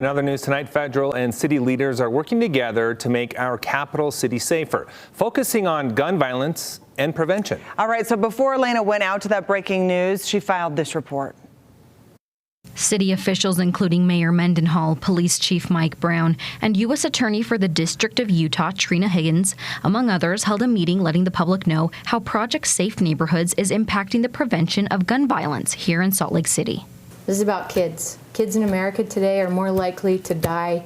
In other news tonight, federal and city leaders are working together to make our capital city safer, focusing on gun violence and prevention. All right, so before Elena went out to that breaking news, she filed this report. City officials, including Mayor Mendenhall, Police Chief Mike Brown, and U.S. Attorney for the District of Utah, Trina Higgins, among others, held a meeting letting the public know how Project Safe Neighborhoods is impacting the prevention of gun violence here in Salt Lake City. This is about kids. Kids in America today are more likely to die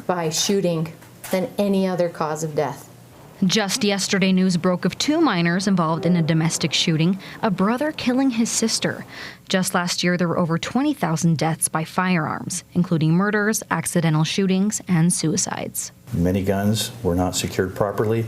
by shooting than any other cause of death. Just yesterday, news broke of 2 minors involved in a domestic shooting, a brother killing his sister. Just last year, there were over 20,000 deaths by firearms, including murders, accidental shootings, and suicides. Many guns were not secured properly.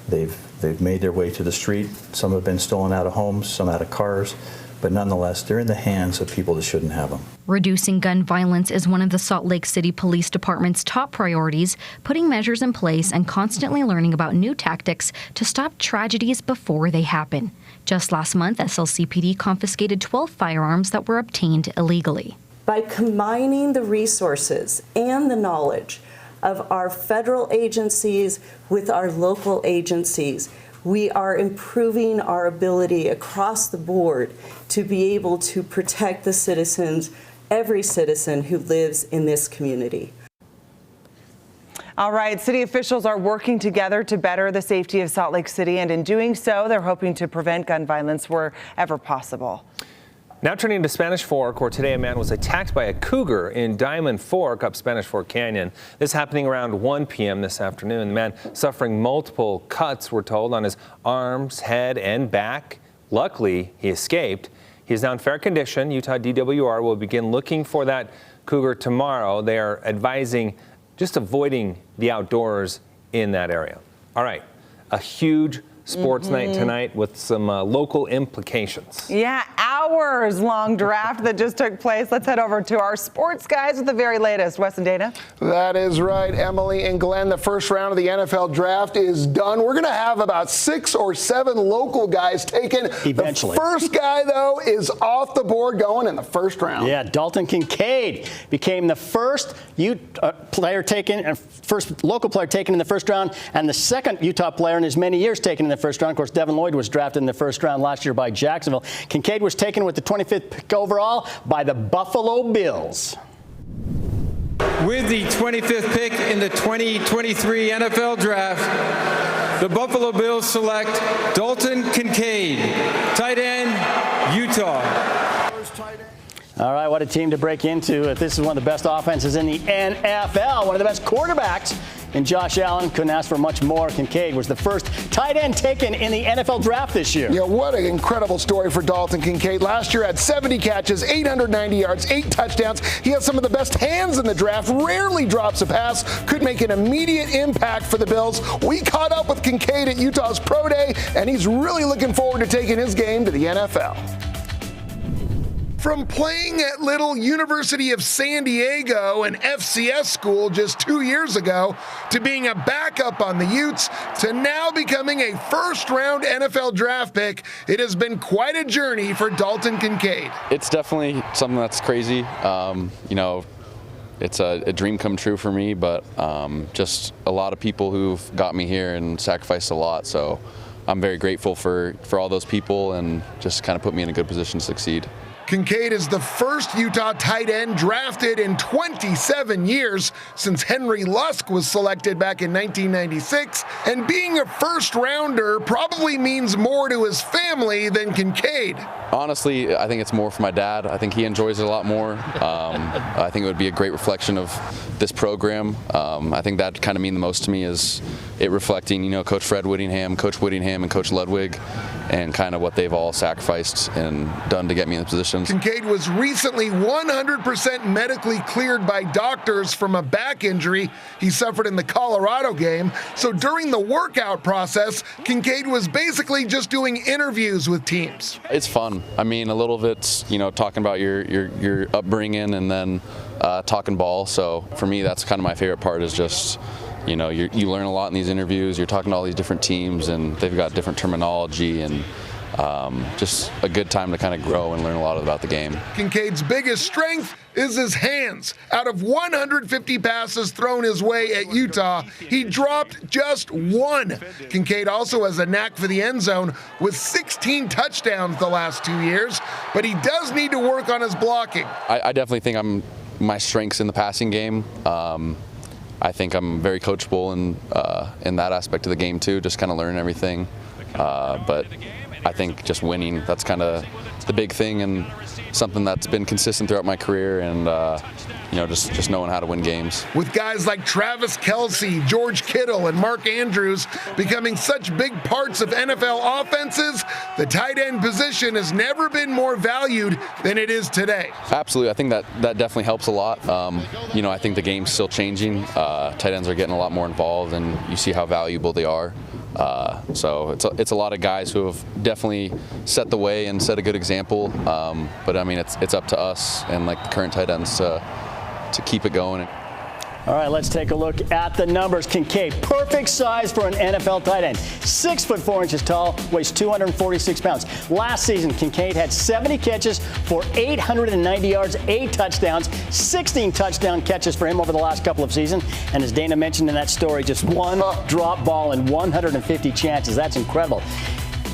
They've made their way to the street. Some have been stolen out of homes, some out of cars. But nonetheless, they're in the hands of people that shouldn't have them. Reducing gun violence is one of the Salt Lake City Police Department's top priorities, putting measures in place and constantly learning about new tactics to stop tragedies before they happen. Just last month, SLC confiscated 12 firearms that were obtained illegally. By combining the resources and the knowledge of our federal agencies with our local agencies, we are improving our ability across the board to be able to protect the citizens, every citizen who lives in this community. All right, city officials are working together to better the safety of Salt Lake City, and in doing so, they're hoping to prevent gun violence wherever possible. Now turning to Spanish Fork, where today a man was attacked by a cougar in Diamond Fork up Spanish Fork Canyon. This happening around 1 p.m. this afternoon. The man suffering multiple cuts, we're told, on his arms, head, and back. Luckily, he escaped. He is now in fair condition. Utah DWR will begin looking for that cougar tomorrow. They are advising just avoiding the outdoors in that area. All right, a huge sports night tonight with some local implications. Yeah, hours-long draft that just took place. Let's head over to our sports guys with the very latest. Wes and Dana. That is right, Emily and Glenn. The first round of the NFL draft is done. We're going to have about 6 or 7 local guys taken. Eventually. The first guy, though, is off the board going in the first round. Yeah, Dalton Kincaid became the first first local player taken in the first round, and the second Utah player in as many years taken in the first round. Of course, Devin Lloyd was drafted in the first round last year by Jacksonville. Kincaid was taken with the 25th pick overall by the Buffalo Bills. With the 25th pick in the 2023 NFL Draft, the Buffalo Bills select Dalton Kincaid, tight end, Utah. All right, what a team to break into. If this is one of the best offenses in the NFL, one of the best quarterbacks in Josh Allen. Couldn't ask for much more. Kincaid was the first tight end taken in the NFL draft this year. Yeah, what an incredible story for Dalton Kincaid. Last year had 70 catches, 890 yards, 8 touchdowns. He has some of the best hands in the draft, rarely drops a pass, could make an immediate impact for the Bills. We caught up with Kincaid at Utah's Pro Day, and he's really looking forward to taking his game to the NFL. From playing at Little University of San Diego, an FCS school just 2 years ago, to being a backup on the Utes, to now becoming a first-round NFL draft pick, it has been quite a journey for Dalton Kincaid. It's definitely something that's crazy. It's a dream come true for me, but just a lot of people who've got me here and sacrificed a lot. So I'm very grateful for all those people and just kind of put me in a good position to succeed. Kincaid is the first Utah tight end drafted in 27 years since Henry Lusk was selected back in 1996. And being a first rounder probably means more to his family than Kincaid. Honestly, I think it's more for my dad. I think he enjoys it a lot more. I think it would be a great reflection of this program. I think that kind of mean the most to me is it reflecting, Coach Fred Whittingham, Coach Whittingham, and Coach Ludwig, and kind of what they've all sacrificed and done to get me in the positions. Kincaid was recently 100% medically cleared by doctors from a back injury he suffered in the Colorado game. So during the workout process, Kincaid was basically just doing interviews with teams. It's fun. I mean, a little bit's, talking about your upbringing and then talking ball. So for me, that's kind of my favorite part is just, you learn a lot in these interviews. You're talking to all these different teams and they've got different terminology and just a good time to kind of grow and learn a lot about the game. Kincaid's biggest strength is his hands. Out of 150 passes thrown his way at Utah, he dropped just one. Kincaid also has a knack for the end zone with 16 touchdowns the last 2 years, but he does need to work on his blocking. I definitely think my strength's in the passing game. I think I'm very coachable in that aspect of the game too, just kind of learning everything. But I think just winning, that's kind of the big thing and something that's been consistent throughout my career, and just knowing how to win games. With guys like Travis Kelce, George Kittle, and Mark Andrews becoming such big parts of NFL offenses, the tight end position has never been more valued than it is today. Absolutely. I think that definitely helps a lot. I think the game's still changing. Tight ends are getting a lot more involved, and you see how valuable they are. So it's a lot of guys who have definitely set the way and set a good example. But I mean, it's up to us and like the current tight ends to keep it going. All right, let's take a look at the numbers. Kincaid, perfect size for an NFL tight end. 6 foot 4 inches tall, weighs 246 pounds. Last season, Kincaid had 70 catches for 890 yards, 8 touchdowns, 16 touchdown catches for him over the last couple of seasons. And as Dana mentioned in that story, just one drop ball in 150 chances. That's incredible.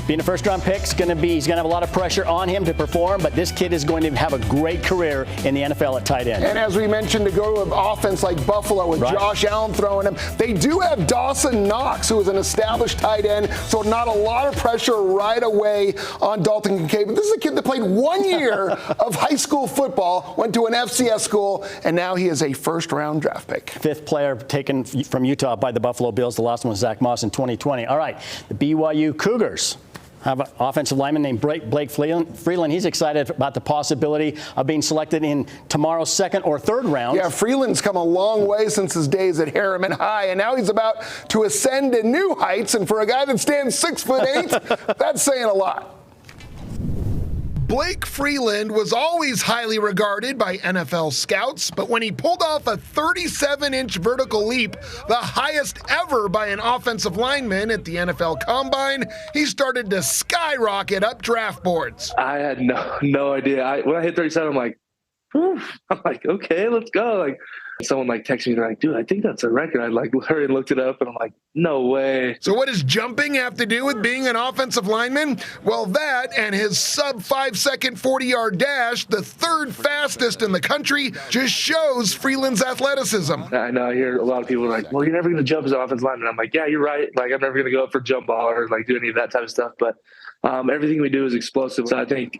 Being a first-round pick, he's going to have a lot of pressure on him to perform, but this kid is going to have a great career in the NFL at tight end. And as we mentioned, to go to an offense like Buffalo with Josh Allen throwing him, they do have Dawson Knox, who is an established tight end, so not a lot of pressure right away on Dalton Kincaid. But this is a kid that played 1 year of high school football, went to an FCS school, and now he is a first-round draft pick. 5th player taken from Utah by the Buffalo Bills. The last one was Zach Moss in 2020. All right, the BYU Cougars have an offensive lineman named Blake Freeland. He's excited about the possibility of being selected in tomorrow's 2nd or 3rd round. Yeah, Freeland's come a long way since his days at Harriman High, and now he's about to ascend to new heights. And for a guy that stands 6'8", that's saying a lot. Blake Freeland was always highly regarded by NFL scouts, but when he pulled off a 37-inch vertical leap, the highest ever by an offensive lineman at the NFL Combine, he started to skyrocket up draft boards. I had no idea. When I hit 37, I'm like, whew. I'm like, okay, let's go. Like, someone texted me, they're like, dude, I think that's a record. I hurried and looked it up, and I'm like, no way. So what does jumping have to do with being an offensive lineman? Well, that and his sub-5-second 40-yard dash, the 3rd fastest in the country, just shows Freeland's athleticism. I know I hear a lot of people like, well, you're never going to jump as an offensive lineman. I'm like, yeah, you're right. I'm never going to go up for jump ball or do any of that type of stuff. But everything we do is explosive. So I think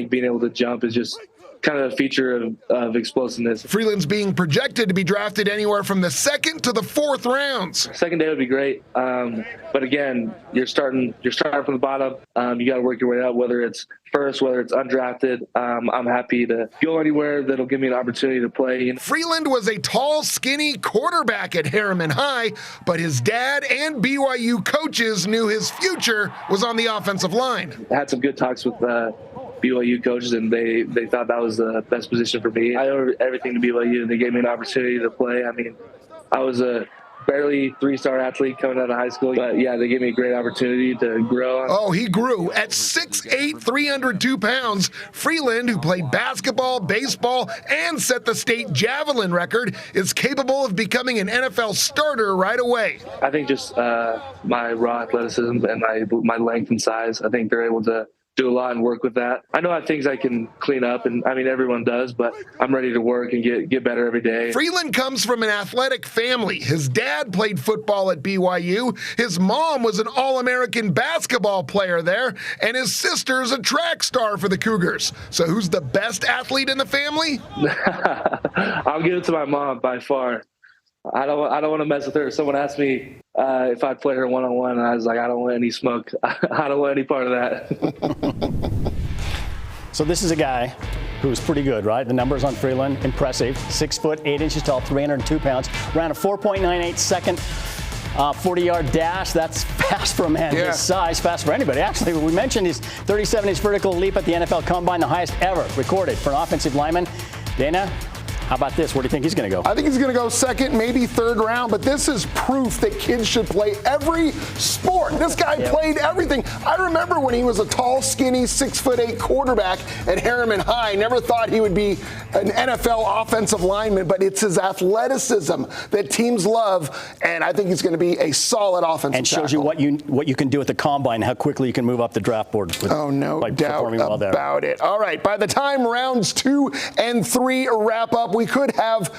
being able to jump is just kind of a feature of explosiveness. Freeland's being projected to be drafted anywhere from the 2nd to the 4th rounds. 2nd day would be great, but again, you're starting from the bottom. You got to work your way up, whether it's first, whether it's undrafted. I'm happy to go anywhere that'll give me an opportunity to play. Freeland was a tall, skinny quarterback at Harriman High, but his dad and BYU coaches knew his future was on the offensive line. I had some good talks with BYU coaches, and they thought that was the best position for me. I owe everything to BYU, and they gave me an opportunity to play. I mean, I was a barely 3-star athlete coming out of high school, but yeah, they gave me a great opportunity to grow. Oh, he grew at 6'8", 302 pounds. Freeland, who played basketball, baseball, and set the state javelin record, is capable of becoming an NFL starter right away. I think just my raw athleticism and my length and size, I think they're able to do a lot and work with that. I know I have things I can clean up, and I mean, everyone does, but I'm ready to work and get better every day. Freeland comes from an athletic family. His dad played football at BYU. His mom was an All-American basketball player there, and his sister's a track star for the Cougars. So who's the best athlete in the family? I'll give it to my mom by far. I don't want to mess with her. Someone asked me if I'd play her one-on-one, and I was like, I don't want any smoke. I don't want any part of that. So this is a guy who's pretty good, right? The numbers on Freeland, impressive. 6 foot 8 inches tall, 302 pounds. Ran a 4.98 second 40-yard dash. That's fast for a man his size, fast for anybody. Actually, we mentioned his 37-inch vertical leap at the NFL Combine, the highest ever recorded for an offensive lineman. Dana, How about this? Where do you think he's going to go? I think he's going to go second, maybe third round, but this is proof that kids should play every sport. This guy played everything. I remember when he was a tall, skinny, 6'8" quarterback at Harriman High. Never thought he would be an NFL offensive lineman, but it's his athleticism that teams love, and I think he's going to be a solid offensive and shows tackle. you what you can do at the combine, how quickly you can move up the draft board. No by doubt performing well there. about it. All right, by the time rounds 2 and 3 wrap up, we could have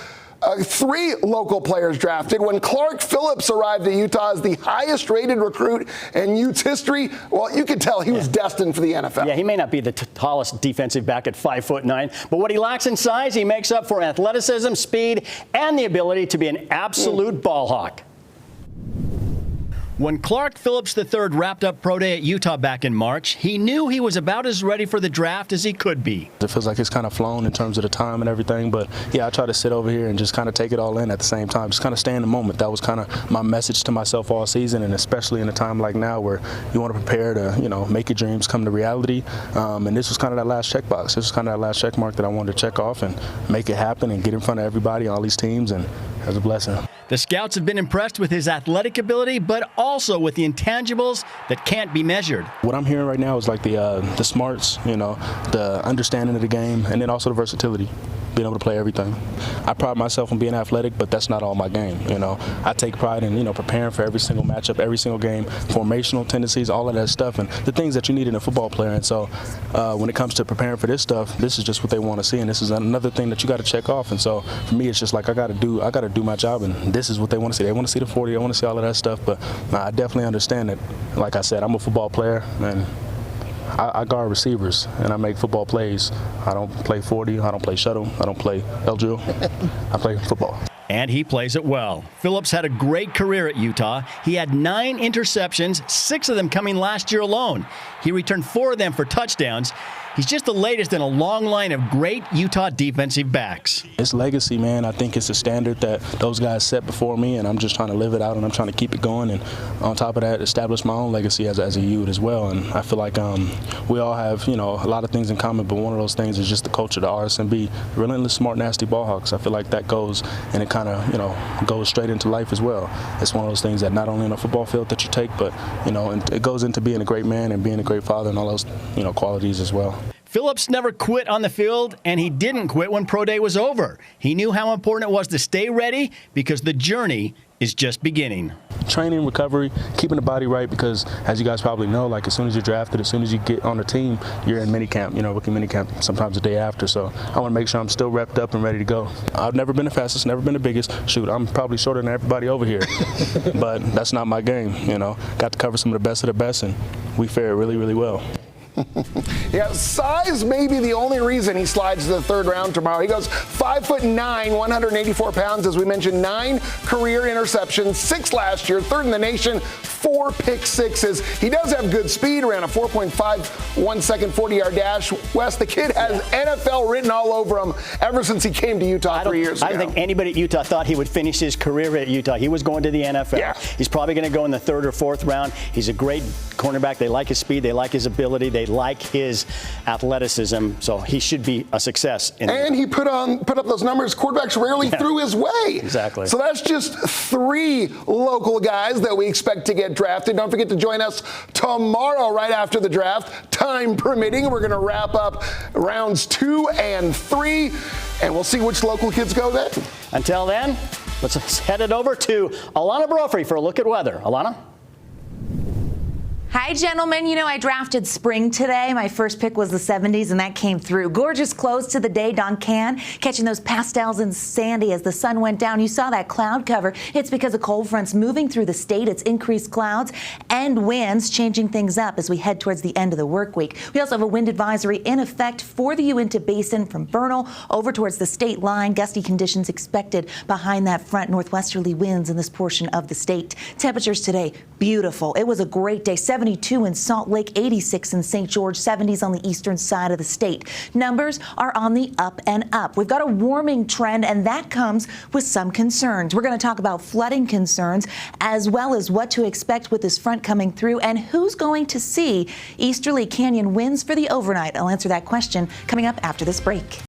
3 local players drafted. When Clark Phillips arrived at Utah as the highest-rated recruit in Utes history, well, you could tell he was destined for the NFL. Yeah, he may not be the tallest defensive back at 5'9", but what he lacks in size, he makes up for athleticism, speed, and the ability to be an absolute ball hawk. When Clark Phillips III wrapped up Pro Day at Utah back in March, he knew he was about as ready for the draft as he could be. It feels like it's kind of flown in terms of the time and everything, but yeah, I try to sit over here and just kind of take it all in at the same time, just kind of stay in the moment. That was kind of my message to myself all season, and especially in a time like now where you want to prepare to, you know, make your dreams come to reality. And this was kind of that last checkbox. This was kind of that last check mark that I wanted to check off and make it happen and get in front of everybody, all these teams, and it was a blessing. The scouts have been impressed with his athletic ability, but also with the intangibles that can't be measured. What I'm hearing right now is like the smarts, you know, the understanding of the game, and then also the versatility, being able to play everything. I pride myself on being athletic, but that's not all my game, you know. I take pride in, you know, preparing for every single matchup, every single game, formational tendencies, all of that stuff, and the things that you need in a football player. And so when it comes to preparing for this stuff, this is just what they want to see, and this is another thing that you got to check off. And so for me, it's just like I got to do my job, and this is what they want to see. They want to see the 40. They want to see all of that stuff. But I definitely understand that. Like I said, I'm a football player, and I guard receivers, and I make football plays. I don't play 40. I don't play shuttle. I don't play L-drill. I play football. And he plays it well. Phillips had a great career at Utah. He had 9 interceptions, 6 of them coming last year alone. He returned 4 of them for touchdowns. He's just the latest in a long line of great Utah defensive backs. It's legacy, man. I think it's a standard that those guys set before me, and I'm just trying to live it out, and I'm trying to keep it going. And on top of that, establish my own legacy as a Ute as well. And I feel like we all have, you know, a lot of things in common, but one of those things is just the culture, the RSMB, relentless, smart, nasty ball hawks. I feel like that goes, and it kind of, you know, goes straight into life as well. It's one of those things that not only on a football field that you take, but, you know, and it goes into being a great man and being a great father and all those, you know, qualities as well. Phillips never quit on the field, and he didn't quit when Pro Day was over. He knew how important it was to stay ready because the journey is just beginning. Training, recovery, keeping the body right, because as you guys probably know, like as soon as you're drafted, as soon as you get on the team, you're in minicamp, you know, rookie minicamp, sometimes the day after. So I want to make sure I'm still repped up and ready to go. I've never been the fastest, never been the biggest. Shoot, I'm probably shorter than everybody over here, but that's not my game, you know. Got to cover some of the best, and we fared really, really well. Yeah, size may be the only reason he slides to the 3rd round tomorrow. He goes 5'9", 184 pounds, as we mentioned, 9 career interceptions, 6 last year, 3rd in the nation, 4 pick sixes. He does have good speed, around a 4.51 second 40-yard dash. Wes, the kid has NFL written all over him ever since he came to Utah 3 years ago. I don't think anybody at Utah thought he would finish his career at Utah. He was going to the NFL. Yeah. He's probably going to go in the 3rd or 4th round. He's a great cornerback. They like his speed. They like his ability. They like his athleticism. So he should be a success. And he put up those numbers quarterbacks rarely threw his way. Exactly. So that's just 3 local guys that we expect to get drafted. Don't forget to join us tomorrow right after the draft, time permitting. We're going to wrap up rounds 2 and 3, and we'll see which local kids go then. Until then, let's head it over to Alana Brophy for a look at weather. Alana? Hi, gentlemen. You know, I drafted spring today. My first pick was the 70s, and that came through. Gorgeous close to the day. Don Can catching those pastels and sandy as the sun went down. You saw that cloud cover. It's because of cold fronts moving through the state. It's increased clouds and winds, changing things up as we head towards the end of the work week. We also have a wind advisory in effect for the Uinta Basin from Bernal over towards the state line. Gusty conditions expected behind that front, northwesterly winds in this portion of the state. Temperatures today, beautiful. It was a great day. 72 in Salt Lake, 86 in St. George, 70s on the eastern side of the state. Numbers are on the up and up. We've got a warming trend, and that comes with some concerns. We're going to talk about flooding concerns as well as what to expect with this front coming through and who's going to see easterly canyon winds for the overnight. I'll answer that question coming up after this break.